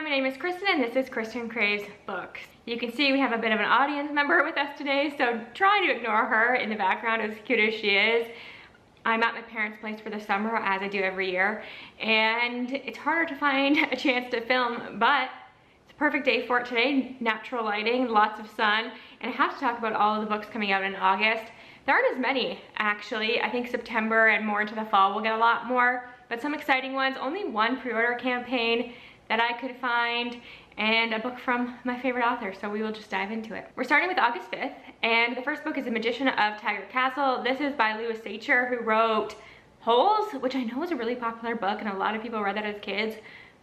my name is Kristen and this is Kristen Craves Books. You can see we have a bit of an audience member with us today, so try to ignore her in the background, as cute as she is. I'm at my parents' place for the summer, as I do every year, and it's harder to find a chance to film, but it's a perfect day for it today. Natural lighting, lots of sun, and I have to talk about all of the books coming out in August. There aren't as many, actually. I think September and more into the fall we'll get a lot more, but some exciting ones. Only one pre-order campaign that I could find, and a book from my favorite author, so we will just dive into it. We're starting with August 5th, and the first book is The Magician of Taggart Castle. This is by Louis Sachar, who wrote Holes, which I know is a really popular book, and a lot of people read that as kids,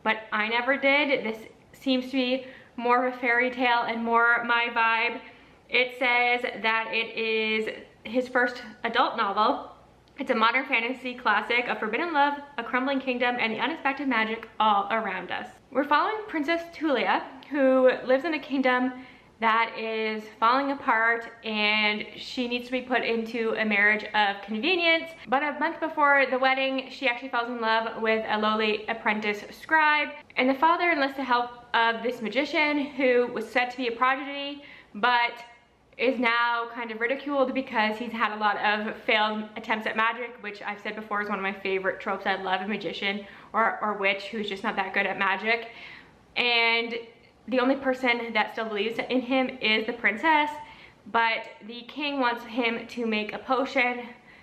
but I never did. This seems to be more of a fairy tale and more my vibe. It says that it is his first adult novel. It's a modern fantasy classic, a forbidden love, a crumbling kingdom, and the unexpected magic all around us. We're following Princess Tulia, who lives in a kingdom that is falling apart, and she needs to be put into a marriage of convenience. But a month before the wedding, she actually falls in love with a lowly apprentice scribe, and the father enlists the help of this magician who was said to be a prodigy, but is now kind of ridiculed because he's had a lot of failed attempts at magic, which I've said before is one of my favorite tropes. I love a magician or witch who's just not that good at magic. And the only person that still believes in him is the princess, but the king wants him to make a potion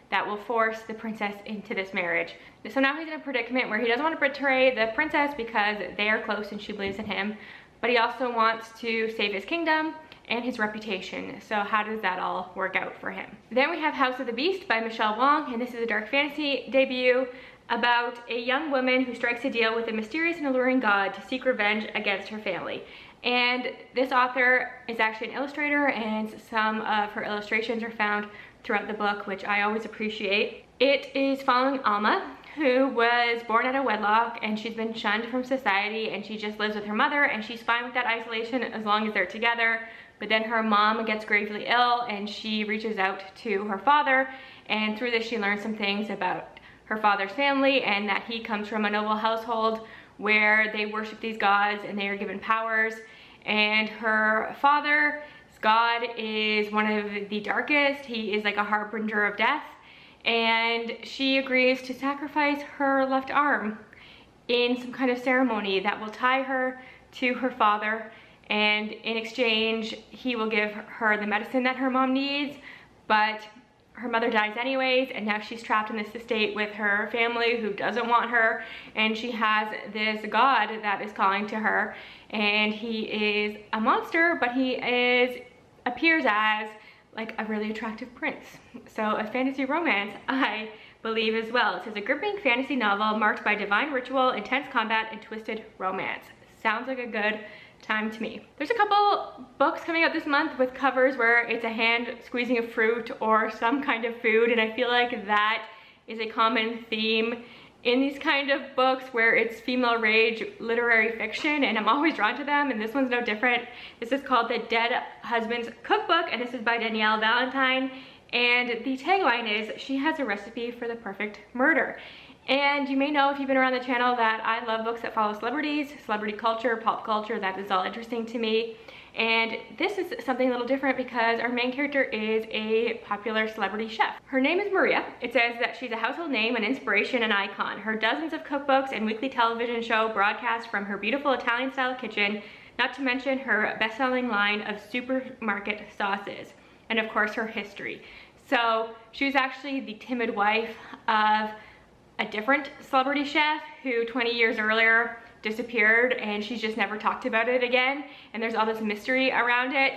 that will force the princess into this marriage. So now he's in a predicament where he doesn't want to betray the princess because they are close and she believes in him, but he also wants to save his kingdom and his reputation. So how does that all work out for him? Then we have House of the Beast by Michelle Wong, and this is a dark fantasy debut about a young woman who strikes a deal with a mysterious and alluring god to seek revenge against her family. And this author is actually an illustrator, and some of her illustrations are found throughout the book, which I always appreciate. It is following Alma, who was born out of wedlock, and she's been shunned from society, and she just lives with her mother, and she's fine with that isolation as long as they're together. But then her mom gets gravely ill, and she reaches out to her father, and through this she learns some things about her father's family, and that he comes from a noble household where they worship these gods and they are given powers. And her father's god is one of the darkest. He is like a harbinger of death, and she agrees to sacrifice her left arm in some kind of ceremony that will tie her to her father, and in exchange he will give her the medicine that her mom needs. But her mother dies anyways, and now she's trapped in this estate with her family who doesn't want her, and she has this god that is calling to her, and he is a monster, but he appears as like a really attractive prince. So a fantasy romance, I believe, as well. It says a gripping fantasy novel marked by divine ritual, intense combat, and twisted romance. Sounds like a good time to me. There's a couple books coming out this month with covers where it's a hand squeezing a fruit or some kind of food, and I feel like that is a common theme in these kind of books where it's female rage literary fiction, and I'm always drawn to them, and this one's no different. This is called The Dead Husband's Cookbook, and this is by Danielle Valentine, and the tagline is, she has a recipe for the perfect murder. And you may know, if you've been around the channel, that I love books that follow celebrities, celebrity culture, pop culture. That is all interesting to me. And this is something a little different because our main character is a popular celebrity chef. Her name is Maria. It says that she's a household name, an inspiration, an icon. Her dozens of cookbooks and weekly television show broadcast from her beautiful Italian-style kitchen, not to mention her best-selling line of supermarket sauces, and of course her history. So she was actually the timid wife of a different celebrity chef who 20 years earlier disappeared, and she's just never talked about it again, and there's all this mystery around it,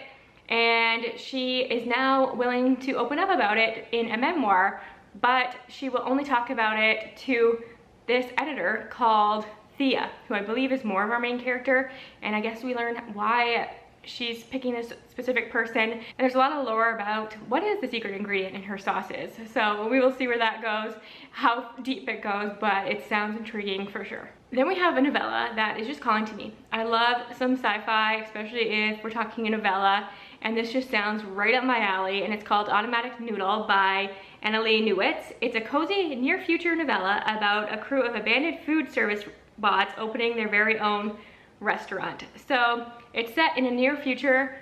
and she is now willing to open up about it in a memoir, but she will only talk about it to this editor called Thea, who I believe is more of our main character, and I guess we learn why she's picking this specific person, and there's a lot of lore about what is the secret ingredient in her sauces. So we will see where that goes, how deep it goes, but it sounds intriguing for sure. Then we have a novella that is just calling to me. I love some sci-fi, especially if we're talking a novella, and this just sounds right up my alley, and it's called Automatic Noodle by Annalee Newitz. It's a cozy near future novella about a crew of abandoned food service bots opening their very own restaurant. So it's set in a near future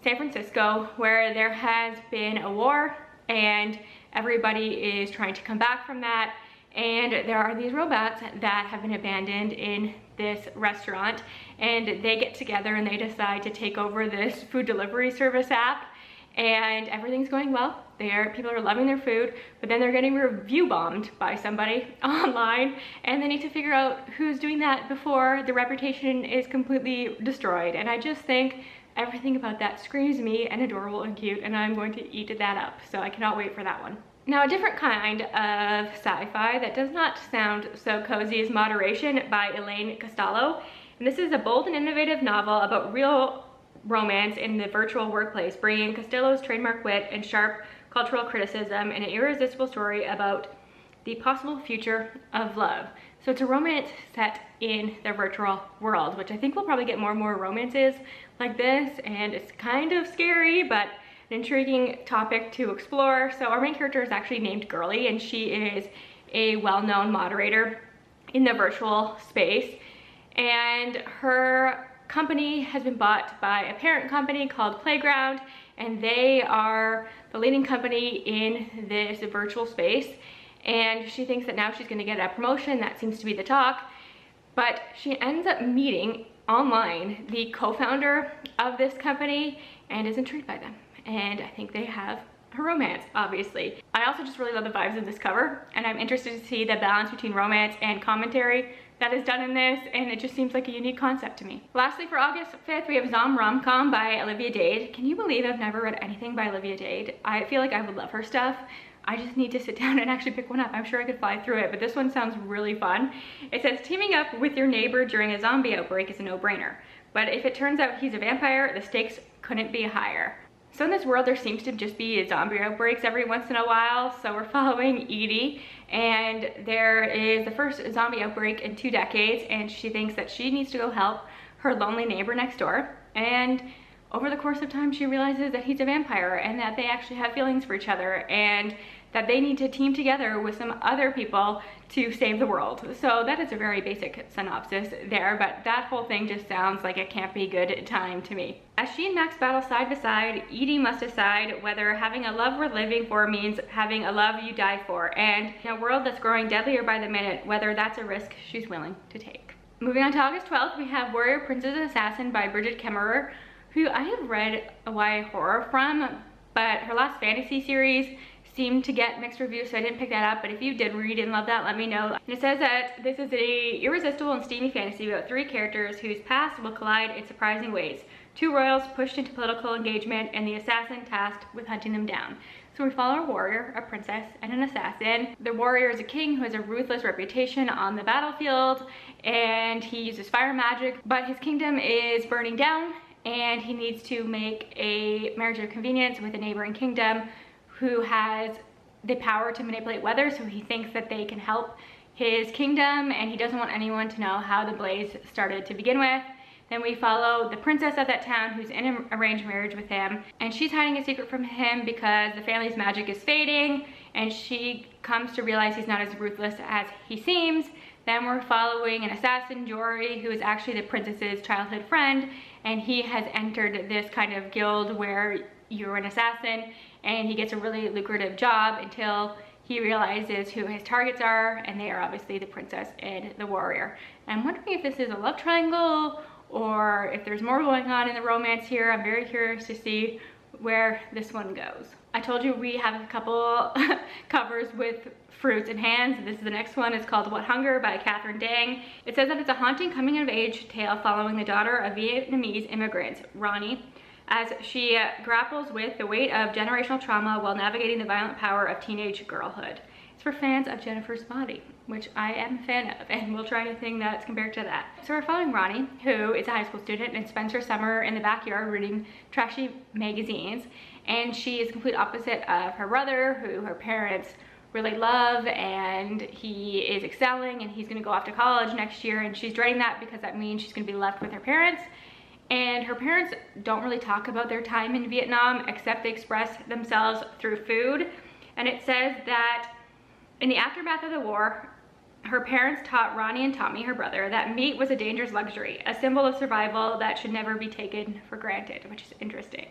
San Francisco where there has been a war and everybody is trying to come back from that. And there are these robots that have been abandoned in this restaurant, and they get together and they decide to take over this food delivery service app, and everything's going well. People are loving their food, but then they're getting review bombed by somebody online, and they need to figure out who's doing that before the reputation is completely destroyed. And I just think everything about that screams me and adorable and cute, and I'm going to eat that up. So I cannot wait for that one. Now, a different kind of sci-fi that does not sound so cozy is Moderation by Elaine Costello. And this is a bold and innovative novel about real romance in the virtual workplace, bringing Costello's trademark wit and sharp cultural criticism in an irresistible story about the possible future of love. So it's a romance set in the virtual world, which I think we'll probably get more and more romances like this, and it's kind of scary, but intriguing topic to explore. So our main character is actually named Girly, and she is a well-known moderator in the virtual space, and her company has been bought by a parent company called Playground, and they are the leading company in this virtual space. And she thinks that now she's going to get a promotion. That seems to be the talk, but she ends up meeting online the co-founder of this company and is intrigued by them. And I think they have a romance, obviously. I also just really love the vibes of this cover, and I'm interested to see the balance between romance and commentary that is done in this, and it just seems like a unique concept to me. Lastly, for August 5th, we have Zom-romcom by Olivia Dade. Can you believe I've never read anything by Olivia Dade? I feel like I would love her stuff. I just need to sit down and actually pick one up. I'm sure I could fly through it, but this one sounds really fun. It says, teaming up with your neighbor during a zombie outbreak is a no-brainer. But if it turns out he's a vampire, the stakes couldn't be higher. So in this world, there seems to just be zombie outbreaks every once in a while. So we're following Edie, and there is the first zombie outbreak in 2 decades, and she thinks that she needs to go help her lonely neighbor next door. And over the course of time, she realizes that he's a vampire and that they actually have feelings for each other, and that they need to team together with some other people to save the world. So that is a very basic synopsis there, but that whole thing just sounds like a campy good time to me. As she and Max battle side by side, Edie must decide whether having a love worth living for means having a love you die for, and in a world that's growing deadlier by the minute, whether that's a risk she's willing to take. Moving on to August 12th, we have Warrior Princess and Assassin by Bridget Kemmerer, who I have read a YA horror from, but her last fantasy series seemed to get mixed reviews, so I didn't pick that up. But if you did read and love that, let me know. And it says that this is a irresistible and steamy fantasy about 3 characters whose paths will collide in surprising ways. 2 royals pushed into political engagement, and the assassin tasked with hunting them down. So we follow a warrior, a princess, and an assassin. The warrior is a king who has a ruthless reputation on the battlefield, and he uses fire magic, but his kingdom is burning down, and he needs to make a marriage of convenience with a neighboring kingdom who has the power to manipulate weather, so he thinks that they can help his kingdom, and he doesn't want anyone to know how the blaze started to begin with. Then we follow the princess of that town who's in an arranged marriage with him, and she's hiding a secret from him because the family's magic is fading, and she comes to realize he's not as ruthless as he seems. Then we're following an assassin, Jory, who is actually the princess's childhood friend, and he has entered this kind of guild where you're an assassin, and he gets a really lucrative job until he realizes who his targets are, and they are obviously the princess and the warrior. And I'm wondering if this is a love triangle or if there's more going on in the romance here. I'm very curious to see where this one goes. I told you we have a couple covers with fruits and hands. This is the next one. It's called What Hunger by Catherine Dang. It says that it's a haunting coming of age tale following the daughter of Vietnamese immigrants, Ronnie, as she grapples with the weight of generational trauma while navigating the violent power of teenage girlhood. It's for fans of Jennifer's Body, which I am a fan of, and we'll try anything that's compared to that. So we're following Ronnie, who is a high school student and spends her summer in the backyard reading trashy magazines, and she is the complete opposite of her brother, who her parents really love, and he is excelling, and he's gonna go off to college next year, and she's dreading that because that means she's gonna be left with her parents. And her parents don't really talk about their time in Vietnam, except they express themselves through food. And it says that in the aftermath of the war, Her parents taught Ronnie and Tommy, her brother, that meat was a dangerous luxury, a symbol of survival that should never be taken for granted, which is interesting.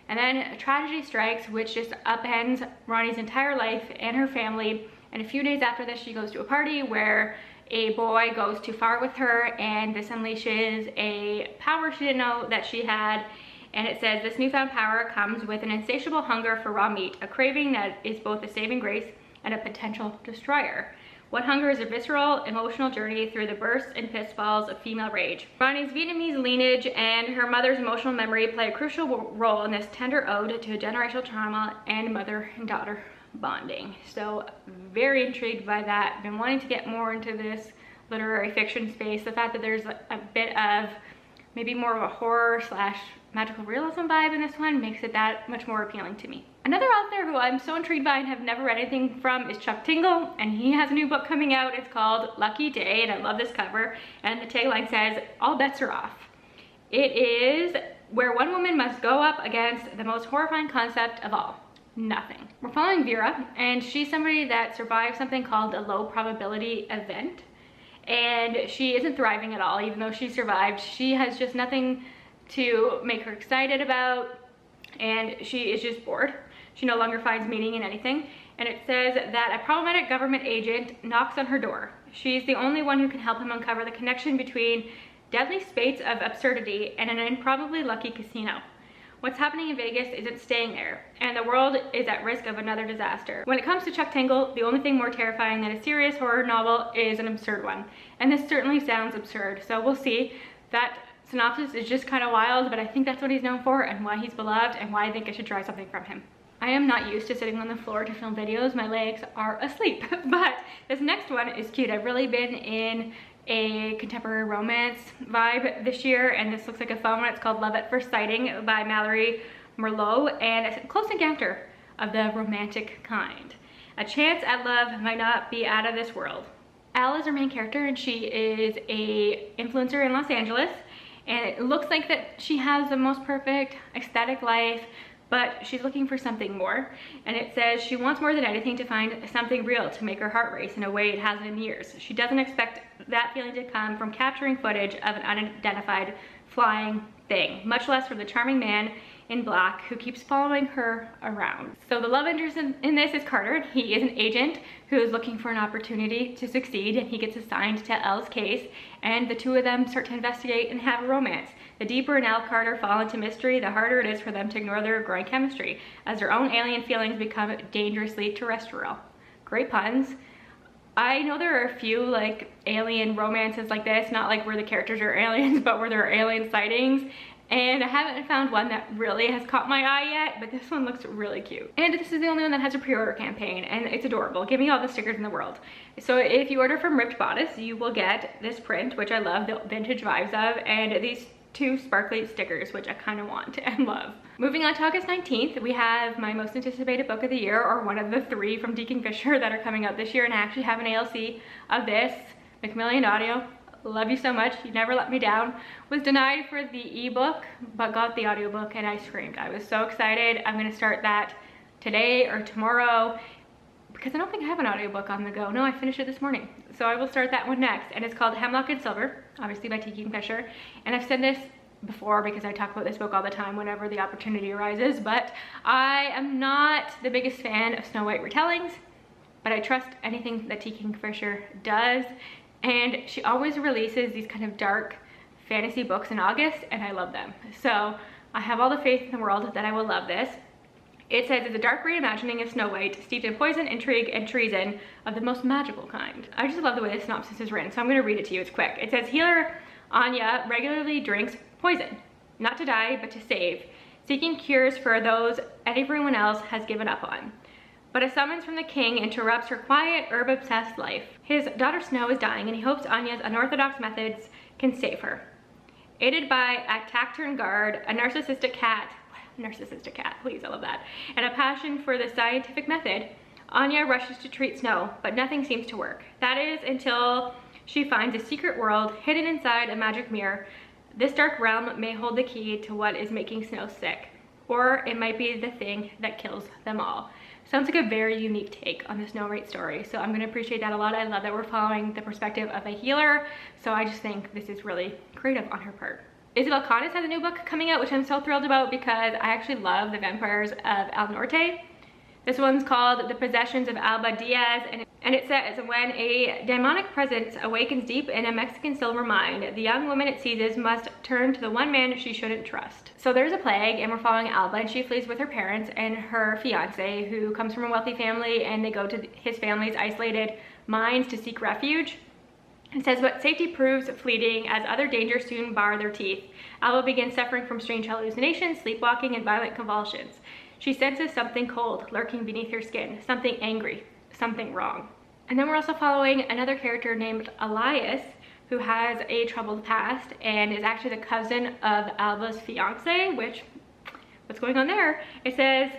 And then a tragedy strikes, which just upends Ronnie's entire life and her family. And a few days after this, she goes to a party where a boy goes too far with her, and this unleashes a power she didn't know that she had. And it says, this newfound power comes with an insatiable hunger for raw meat, a craving that is both a saving grace and a potential destroyer. What hunger is a visceral, emotional journey through the bursts and fistfalls of female rage. Ronnie's Vietnamese lineage and her mother's emotional memory play a crucial role in this tender ode to generational trauma and mother and daughter bonding. So very intrigued by that. Been wanting to get more into this literary fiction space. The fact that there's a bit of maybe more of a horror slash magical realism vibe in this one makes it that much more appealing to me. Another author who I'm so intrigued by and have never read anything from is Chuck Tingle, and he has a new book coming out. It's called Lucky Day, and I love this cover, and the tagline says, all bets are off. It is where one woman must go up against the most horrifying concept of all, nothing. We're following Vera, and she's somebody that survived something called a low probability event, and she isn't thriving at all. Even though she survived, she has just nothing to make her excited about, and she is just bored. She no longer finds meaning in anything. And it says that a problematic government agent knocks on her door. She's the only one who can help him uncover the connection between deadly spates of absurdity and an improbably lucky casino. What's happening in Vegas isn't staying there, and the world is at risk of another disaster. When it comes to Chuck Tingle, the only thing more terrifying than a serious horror novel is an absurd one. And this certainly sounds absurd, so we'll see. That synopsis is just kind of wild, but I think that's what he's known for and why he's beloved and why I think I should try something from him. I am not used to sitting on the floor to film videos. My legs are asleep, but this next one is cute. I've really been in a contemporary romance vibe this year, and this looks like a fun one. It's called Love at First Sighting by Mallory Merlot, and it's a close encounter of the romantic kind. A chance at love might not be out of this world. Elle is our main character, and she is a influencer in Los Angeles, and it looks like that she has the most perfect aesthetic life, but she's looking for something more. And it says she wants more than anything to find something real to make her heart race in a way it hasn't in years. She doesn't expect that feeling to come from capturing footage of an unidentified flying thing, much less from the charming man in black who keeps following her around. So the love interest in this is Carter. He is an agent who is looking for an opportunity to succeed, and he gets assigned to Elle's case, and the two of them start to investigate and have a romance. The deeper Elle and Carter fall into mystery, the harder it is for them to ignore their growing chemistry, as their own alien feelings become dangerously terrestrial. Great puns. I know there are a few like alien romances like this, not like where the characters are aliens, but where there are alien sightings. And I haven't found one that really has caught my eye yet, but this one looks really cute. And this is the only one that has a pre-order campaign, and it's adorable. Give me all the stickers in the world. So if you order from Ripped Bodice, you will get this print, which I love the vintage vibes of, and these two sparkly stickers, which I kind of want and love. Moving on to August 19th, we have my most anticipated book of the year, or one of the 3 from D. Kingfisher that are coming out this year, and I actually have an ALC of this, Macmillan Audio. Love you so much, you never let me down. Was denied for the ebook, but got the audiobook, and I screamed. I was so excited. I'm gonna start that today or tomorrow, because I don't think I have an audiobook on the go. No, I finished it this morning. So I will start that one next, and it's called Hemlock and Silver, obviously by T. Kingfisher. And I've said this before because I talk about this book all the time whenever the opportunity arises, but I am not the biggest fan of Snow White retellings, but I trust anything that T. Kingfisher does. And she always releases these kind of dark fantasy books in August, and I love them. So I have all the faith in the world that I will love this. It says it's a dark reimagining of Snow White, steeped in poison, intrigue, and treason of the most magical kind. I just love the way the synopsis is written, so I'm gonna read it to you, it's quick. It says, healer Anya regularly drinks poison, not to die, but to save, seeking cures for those everyone else has given up on. But a summons from the king interrupts her quiet, herb-obsessed life. His daughter Snow is dying, and he hopes Anya's unorthodox methods can save her. Aided by a taciturn guard, a narcissistic cat, please, I love that, and a passion for the scientific method, Anya rushes to treat Snow, but nothing seems to work. That is until she finds a secret world hidden inside a magic mirror. This dark realm may hold the key to what is making Snow sick, or it might be the thing that kills them all. Sounds like a very unique take on this no-rate story, so I'm gonna appreciate that a lot. I love that we're following the perspective of a healer, so I just think this is really creative on her part. Isabel Conis has a new book coming out, which I'm so thrilled about because I actually love the vampires of El Norte. This one's called The Possessions of Alba Diaz, and it says, when a demonic presence awakens deep in a Mexican silver mine, the young woman it seizes must turn to the one man she shouldn't trust. So there's a plague, and we're following Alba, and she flees with her parents and her fiance, who comes from a wealthy family, and they go to his family's isolated mines to seek refuge. It says, but safety proves fleeting as other dangers soon bar their teeth. Alba begins suffering from strange hallucinations, sleepwalking, and violent convulsions. She senses something cold lurking beneath her skin, something angry, something wrong. And then we're also following another character named Elias, who has a troubled past and is actually the cousin of Alba's fiance, which, what's going on there? It says,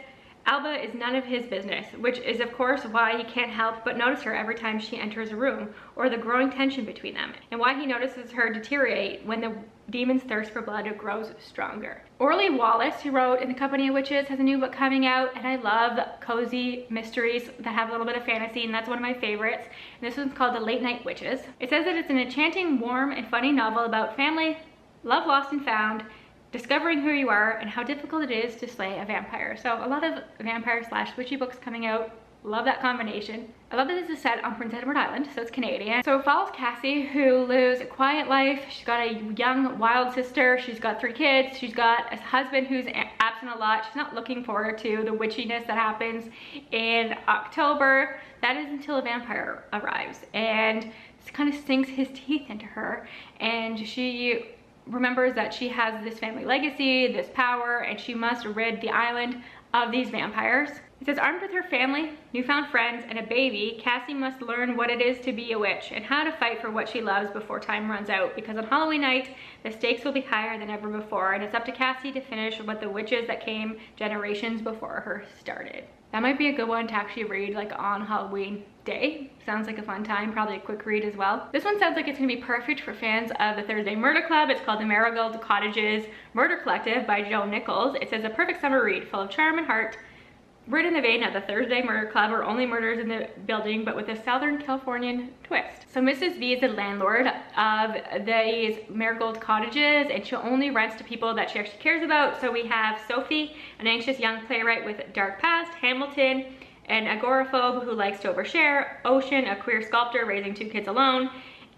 Alba is none of his business, which is of course why he can't help but notice her every time she enters a room, or the growing tension between them, and why he notices her deteriorate when the demon's thirst for blood grows stronger. Orly Wallace, who wrote In the Company of Witches, has a new book coming out, and I love cozy mysteries that have a little bit of fantasy, and that's one of my favorites. And this one's called The Late Night Witches. It says that it's an enchanting, warm, and funny novel about family, love lost and found, discovering who you are, and how difficult it is to slay a vampire. So a lot of vampire/witchy books coming out. Love that combination. I love that this is set on Prince Edward Island, so it's Canadian. So it follows Cassie, who lives a quiet life. She's got a young, wild sister. She's got 3 kids. She's got a husband who's absent a lot. She's not looking forward to the witchiness that happens in October. That is until a vampire arrives and kind of sinks his teeth into her. And she remembers that she has this family legacy, this power, and she must rid the island of these vampires. It says, armed with her family, newfound friends, and a baby, Cassie must learn what it is to be a witch and how to fight for what she loves before time runs out, because on Halloween night, the stakes will be higher than ever before, and it's up to Cassie to finish what the witches that came generations before her started. That might be a good one to actually read like on Halloween day. Sounds like a fun time, probably a quick read as well. This one sounds like it's gonna be perfect for fans of the Thursday Murder Club. It's called The Marigold Cottages Murder Collective by Joe Nichols. It says a perfect summer read, full of charm and heart, written in the vein of the Thursday Murder Club, or only murders in the building, but with a Southern Californian twist. So Mrs. V is the landlord of these Marigold Cottages, and she only rents to people that she actually cares about. So we have Sophie, an anxious young playwright with a dark past, Hamilton, an agoraphobe who likes to overshare, Ocean, a queer sculptor raising 2 kids alone,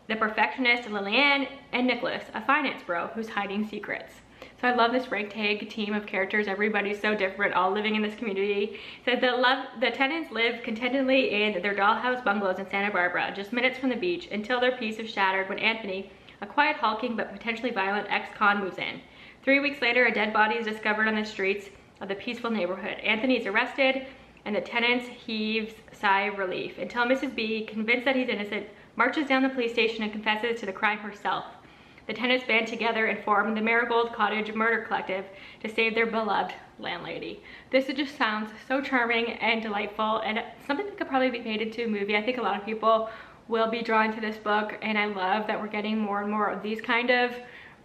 the perfectionist Lillian, and Nicholas, a finance bro who's hiding secrets. So I love this ragtag team of characters. Everybody's so different, all living in this community. So the tenants live contentedly in their dollhouse bungalows in Santa Barbara, just minutes from the beach, until their peace is shattered when Anthony, a quiet, hulking but potentially violent ex-con, moves in. 3 weeks later, a dead body is discovered on the streets of the peaceful neighborhood. Anthony is arrested, and the tenants heaves a sigh of relief, until Mrs. B, convinced that he's innocent, marches down the police station and confesses to the crime herself. The tenants band together and form the Marigold Cottage Murder Collective to save their beloved landlady. This just sounds so charming and delightful, and something that could probably be made into a movie. I think a lot of people will be drawn to this book, and I love that we're getting more and more of these kind of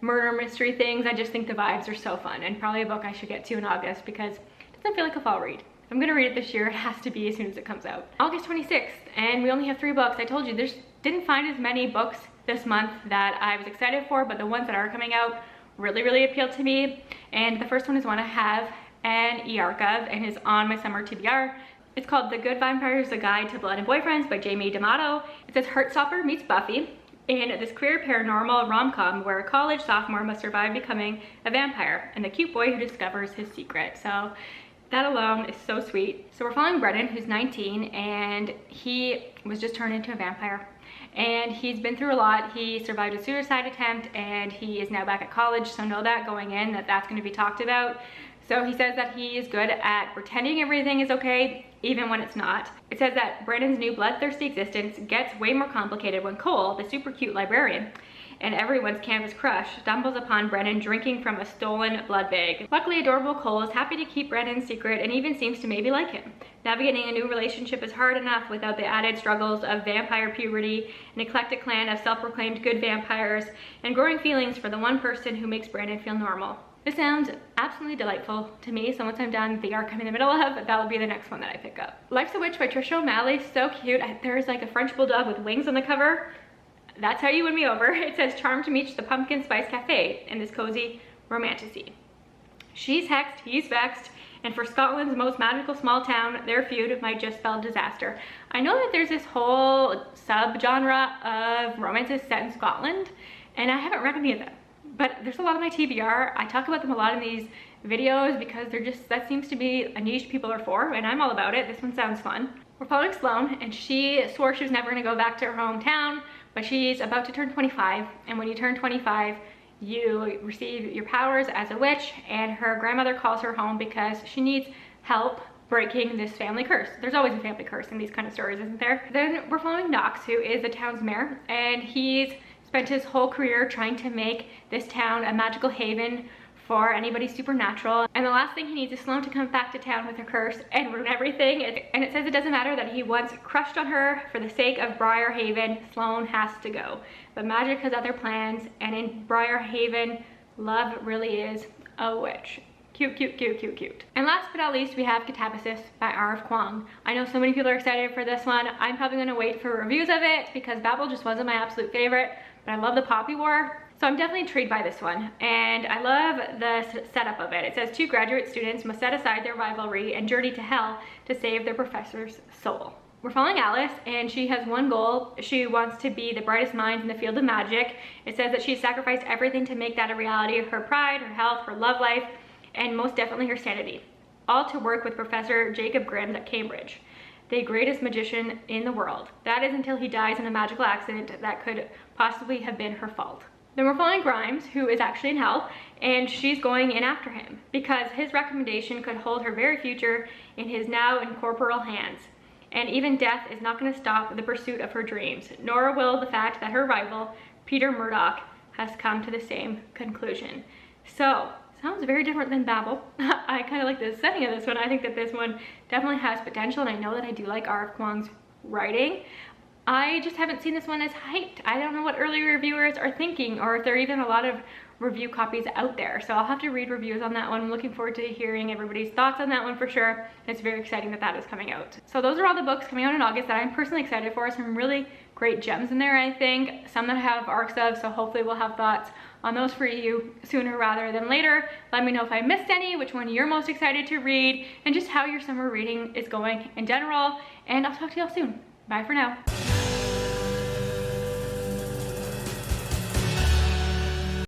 murder mystery things. I just think the vibes are so fun, and probably a book I should get to in August because it doesn't feel like a fall read. If I'm gonna read it this year, it has to be as soon as it comes out. August 26th, and we only have 3 books. I told you, didn't find as many books this month that I was excited for, but the ones that are coming out really appealed to me. And the first one is one I have an e-arc of and is on my summer TBR. It's called The Good Vampires, A Guide to Blood and Boyfriends by Jamie D'Amato. It says Heartstopper meets Buffy in this queer paranormal rom-com where a college sophomore must survive becoming a vampire and the cute boy who discovers his secret. So that alone is so sweet. So we're following Brennan, who's 19, and he was just turned into a vampire. And he's been through a lot. He survived a suicide attempt, and he is now back at college, so know that going in that that's going to be talked about. So he says that he is good at pretending everything is okay, even when it's not. It says that Brandon's new bloodthirsty existence gets way more complicated when Cole, the super cute librarian, and everyone's campus crush, stumbles upon Brennan drinking from a stolen blood bag. Luckily, adorable Cole is happy to keep Brennan's secret and even seems to maybe like him. Navigating a new relationship is hard enough without the added struggles of vampire puberty, an eclectic clan of self-proclaimed good vampires, and growing feelings for the one person who makes Brandon feel normal. This sounds absolutely delightful to me, so once I'm done the arc I'm in the middle of, that will be the next one that I pick up. Life's a Witch by Trisha O'Malley, so cute. There's like a French bulldog with wings on the cover. That's how you win me over. It says, charmed to meet the pumpkin spice cafe in this cozy romantasy. She's hexed, he's vexed, and for Scotland's most magical small town, their feud might just spell disaster. I know that there's this whole sub-genre of romances set in Scotland, and I haven't read any of them. But there's a lot of my TBR. I talk about them a lot in these videos because they're just, that seems to be a niche people are for, and I'm all about it. This one sounds fun. We're following Sloane, and she swore she was never gonna go back to her hometown, but she's about to turn 25, and when you turn 25, you receive your powers as a witch, and her grandmother calls her home because she needs help breaking this family curse. There's always a family curse in these kind of stories, isn't there? Then we're following Knox, who is the town's mayor, and he's spent his whole career trying to make this town a magical haven for anybody supernatural. And the last thing he needs is Sloane to come back to town with her curse and ruin everything. And it says it doesn't matter that he once crushed on her for the sake of Briar Haven, Sloane has to go. But magic has other plans, and in Briar Haven, love really is a witch. Cute, cute, cute, cute, cute. And last but not least, we have Catabasis by R.F. Kuang. I know so many people are excited for this one. I'm probably gonna wait for reviews of it because Babel just wasn't my absolute favorite, but I love the Poppy War. So I'm definitely intrigued by this one, and I love the setup of it. It says 2 graduate students must set aside their rivalry and journey to hell to save their professor's soul. We're following Alice, and she has one goal. She wants to be the brightest mind in the field of magic. It says that she's sacrificed everything to make that a reality: her pride, her health, her love life, and most definitely her sanity. All to work with Professor Jacob Grimm at Cambridge, the greatest magician in the world. That is until he dies in a magical accident that could possibly have been her fault. Then we're following Grimes, who is actually in hell, and she's going in after him because his recommendation could hold her very future in his now incorporeal hands. And even death is not going to stop the pursuit of her dreams, nor will the fact that her rival, Peter Murdoch, has come to the same conclusion. So, sounds very different than Babel. I kind of like the setting of this one. I think that this one definitely has potential, and I know that I do like R.F. Kuang's writing. I just haven't seen this one as hyped. I don't know what early reviewers are thinking, or if there are even a lot of review copies out there. So I'll have to read reviews on that one. I'm looking forward to hearing everybody's thoughts on that one for sure. It's very exciting that that is coming out. So those are all the books coming out in August that I'm personally excited for. Some really great gems in there, I think. Some that I have arcs of, so hopefully we'll have thoughts on those for you sooner rather than later. Let me know if I missed any, which one you're most excited to read, and just how your summer reading is going in general. And I'll talk to y'all soon. Bye for now.